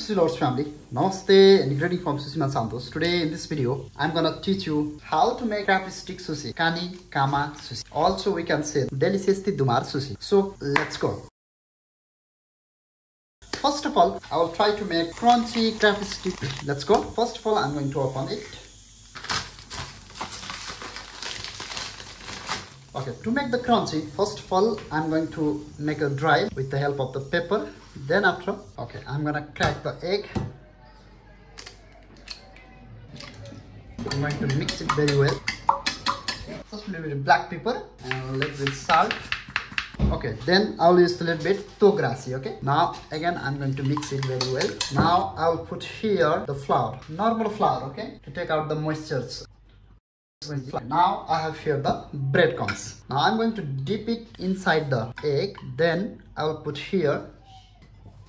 Sushi Lords family, Namaste and greeting from Sushiman Santosh. Today in this video, I'm gonna teach you how to make crab stick sushi, Kani, Kama sushi. Also we can say deliciously Dumar sushi. So let's go. First of all, I will try to make crunchy crab stick. Let's go. First of all, I'm going to open it. Okay, to make the crunchy, first of all, I'm going to make a dry with the help of the pepper. Then after, okay, I'm gonna crack the egg. I'm going to mix it very well. Just a little bit of black pepper and a little bit salt. Okay, then I'll use a little bit tograsi. Okay, now again I'm going to mix it very well. Now I'll put here the flour, normal flour, okay, to take out the moistures. Now I have here the breadcrumbs. Now I'm going to dip it inside the egg. Then I'll put here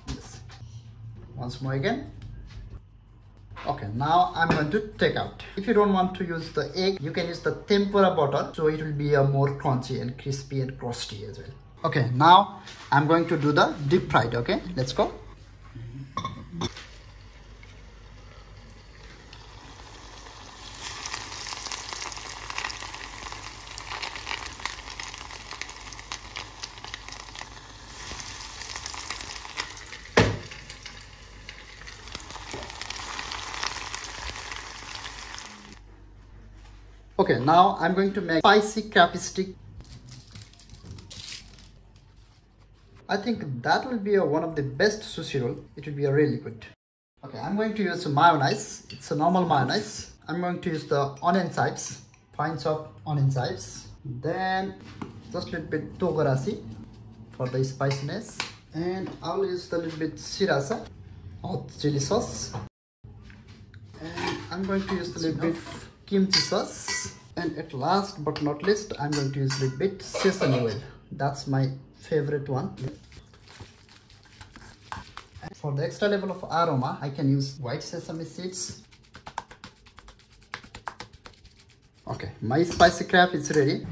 this. Once more again. Okay, now I'm going to take out. If you don't want to use the egg, you can use the tempura butter, so it will be a more crunchy and crispy and crusty as well. Okay, now I'm going to do the deep fried. Okay, let's go. Okay, now I'm going to make spicy crab stick. I think that will be one of the best sushi roll. It will be really good. Okay, I'm going to use mayonnaise. It's a normal mayonnaise. I'm going to use the onion chips, fine chopped onion chips. Then just a little bit togarashi for the spiciness. And I'll use a little bit sriracha, hot chili sauce. And I'm going to use a little bit kimchi sauce. And at last but not least, I'm going to use a little bit sesame oil. That's my favorite one. And for the extra level of aroma, I can use white sesame seeds. Okay, my spicy crab is ready.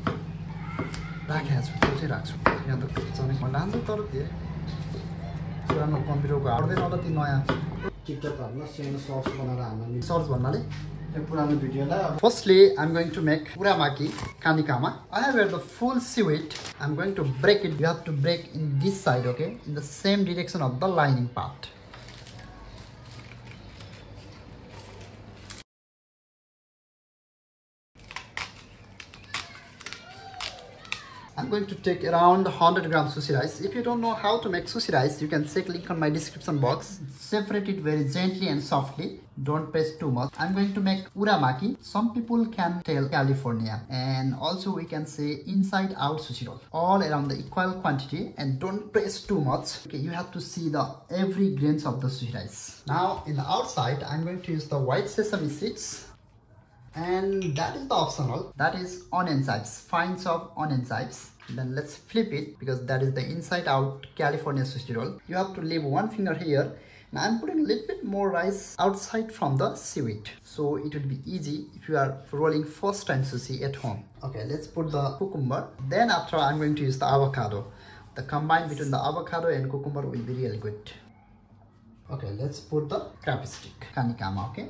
Firstly, I'm going to make uramaki, kanikama. I have here the full seaweed. I'm going to break it. You have to break in this side, okay? In the same direction of the lining part. I'm going to take around 100 grams sushi rice. If you don't know how to make sushi rice, you can check link on my description box. Separate it very gently and softly. Don't press too much. I'm going to make uramaki. Some people can tell California. And also we can say inside out sushi roll. All around the equal quantity and don't press too much. Okay, you have to see the every grains of the sushi rice. Now in the outside, I'm going to use the white sesame seeds. And that is the optional. That is onion chips, fine chopped onion chips. Then let's flip it because that is the inside out California sushi roll. You have to leave one finger here. Now I'm putting a little bit more rice outside from the seaweed. So it will be easy if you are rolling first time sushi at home. Okay, let's put the cucumber. Then after I'm going to use the avocado. The combine between the avocado and cucumber will be really good. Okay, let's put the crab stick, kanikama, okay?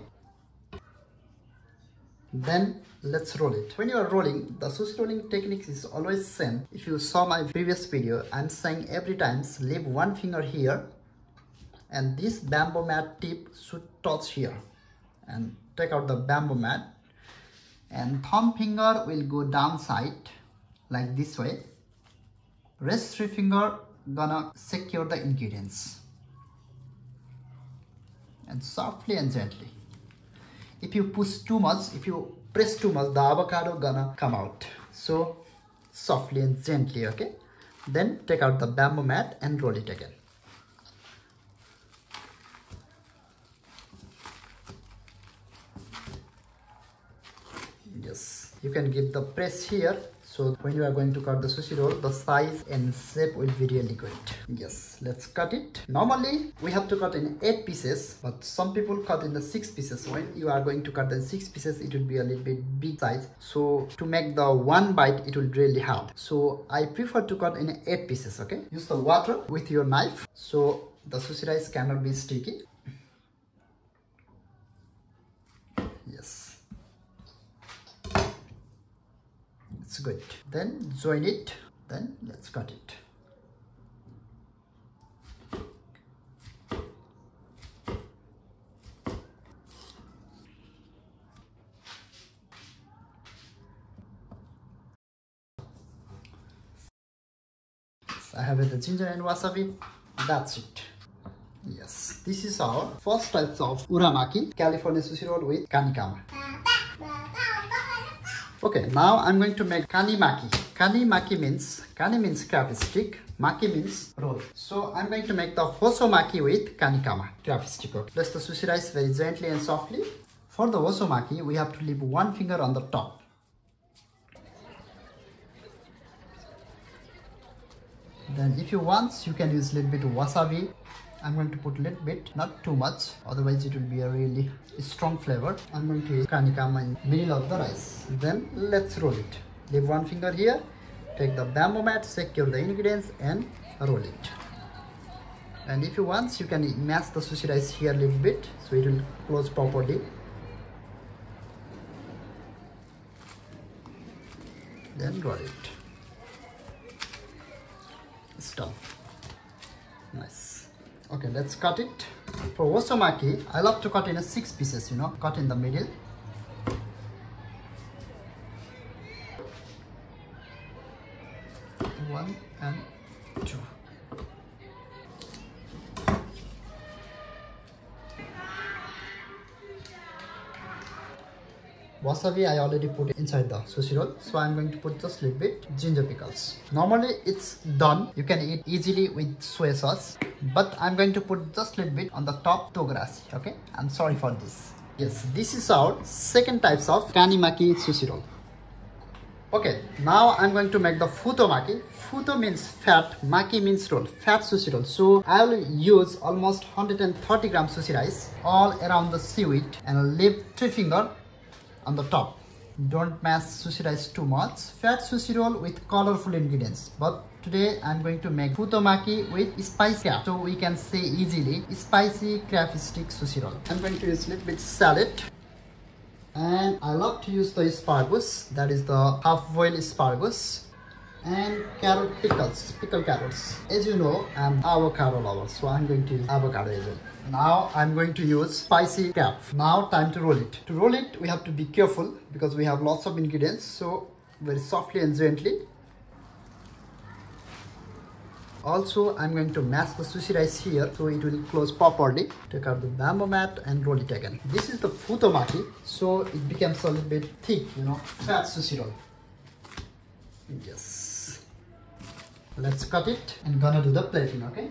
Then let's roll it. When you are rolling, the sushi rolling technique is always same. If you saw my previous video, I'm saying every time leave one finger here and this bamboo mat tip should touch here and take out the bamboo mat and thumb finger will go downside like this way. Rest 3 finger gonna secure the ingredients and softly and gently. If you push too much, if you press too much, the avocado gonna come out. So softly and gently, okay? Then take out the bamboo mat and roll it again. Yes, you can give the press here. So when you are going to cut the sushi roll, the size and shape will be really good. Yes, let's cut it. Normally, we have to cut in 8 pieces, but some people cut in the 6 pieces. When you are going to cut in 6 pieces, it will be a little bit big size. So to make the one bite, it will really hard. So I prefer to cut in 8 pieces, okay? Use the water with your knife, so the sushi rice cannot be sticky. It's good. Then join it. Then let's cut it. I have the ginger and wasabi. That's it. Yes, this is our first types of uramaki, California sushi roll with kanikama. Okay, now I'm going to make kani maki. Kani means crab stick, maki means roll. So I'm going to make the futomaki with kanikama, crab stick. Okay. Place the sushi rice very gently and softly. For the futomaki, we have to leave one finger on the top. Then if you want, you can use a little bit of wasabi. I'm going to put a little bit, not too much, otherwise it will be a really strong flavor. I'm going to use kanikama in the middle of the rice. Then let's roll it. Leave one finger here, take the bamboo mat, secure the ingredients and roll it. And if you want, you can mash the sushi rice here a little bit, so it will close properly. Then roll it. It's done. Nice. Okay, let's cut it. For futomaki, I love to cut in 6 pieces, cut in the middle. One and two. Wasabi I already put inside the sushi roll, so I'm going to put just a little bit ginger pickles. Normally it's done, you can eat easily with soy sauce, but I'm going to put just a little bit on the top togarashi. Okay, I'm sorry for this. Yes, this is our second types of kani maki sushi roll. Okay, now I'm going to make the futomaki. Futo means fat, maki means roll, fat sushi roll. So I will use almost 130 gram sushi rice all around the seaweed and leave 3 fingers on the top. Don't mash sushi rice too much. Fat sushi roll with colorful ingredients. But today I'm going to make futomaki with spicy crab. So we can say easily spicy crab stick sushi roll. I'm going to use a little bit salad. And I love to use the asparagus. That is the half-boiled asparagus. And carrot pickles, pickled carrots. As you know, I'm avocado lover, so I'm going to use avocado as well. Now I'm going to use spicy crab. Now time to roll it. To roll it, we have to be careful because we have lots of ingredients. So very softly and gently. Also, I'm going to mash the sushi rice here so it will close properly. Take out the bamboo mat and roll it again. This is the futomaki, so it becomes a little bit thick, fat sushi roll. Yes. Let's cut it and gonna do the plating, okay?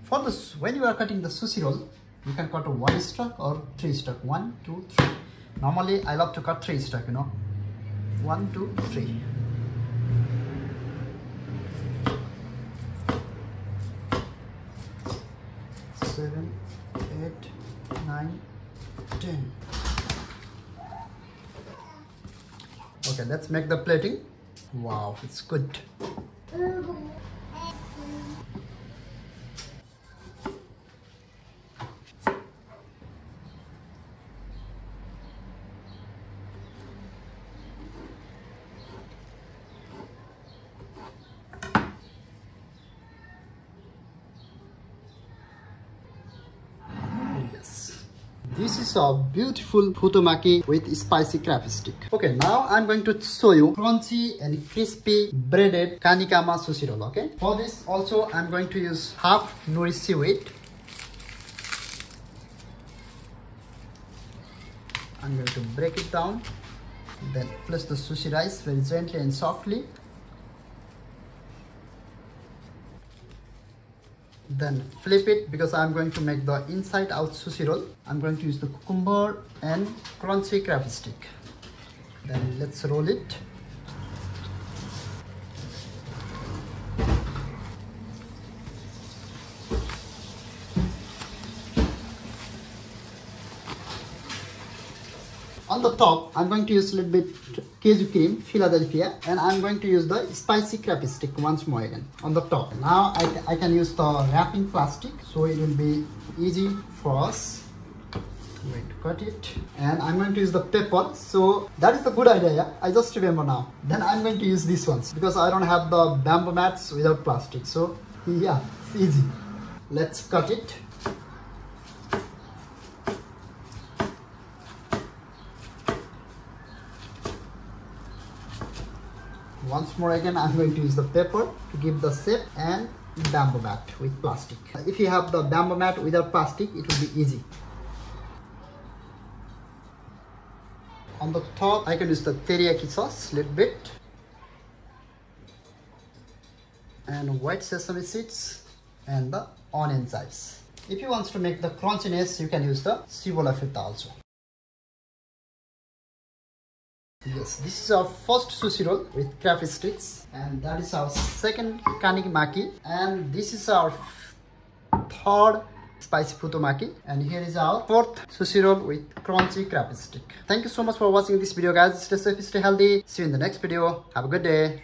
For this, when you are cutting the sushi roll, you can cut a 1 stack or 3 stack. 1, 2, 3. Normally, I love to cut 3 stack, 1, 2, 3. Seven, 8, 9, 10. Okay, let's make the plating. Wow, it's good. This is a beautiful futomaki with spicy crab stick. Okay, now I'm going to show you crunchy and crispy breaded kanikama sushi roll. Okay, for this also I'm going to use half nori seaweed. I'm going to break it down, then place the sushi rice very gently and softly. Then flip it because I'm going to make the inside out sushi roll. I'm going to use the cucumber and crunchy crab stick. Then let's roll it. On the top, I'm going to use a little bit Keju cream, Philadelphia, and I'm going to use the spicy crab stick once more again on the top. Now I can use the wrapping plastic, so it will be easy for us. Wait, cut it. And I'm going to use the pepper. So that is the good idea, yeah? I just remember now. Then I'm going to use these ones because I don't have the bamboo mats without plastic. So yeah, it's easy. Let's cut it. Once more again, I'm going to use the pepper to give the shape and bamboo mat with plastic. If you have the bamboo mat without plastic, it will be easy. On the top, I can use the teriyaki sauce, little bit. And white sesame seeds and the onion chips. If you want to make the crunchiness, you can use the cibola feta also. Yes, this is our first sushi roll with crab sticks, and that is our second Kani Maki, and this is our third spicy futomaki, and here is our fourth sushi roll with crunchy crab stick. Thank you so much for watching this video, guys. Stay safe, stay healthy. See you in the next video. Have a good day.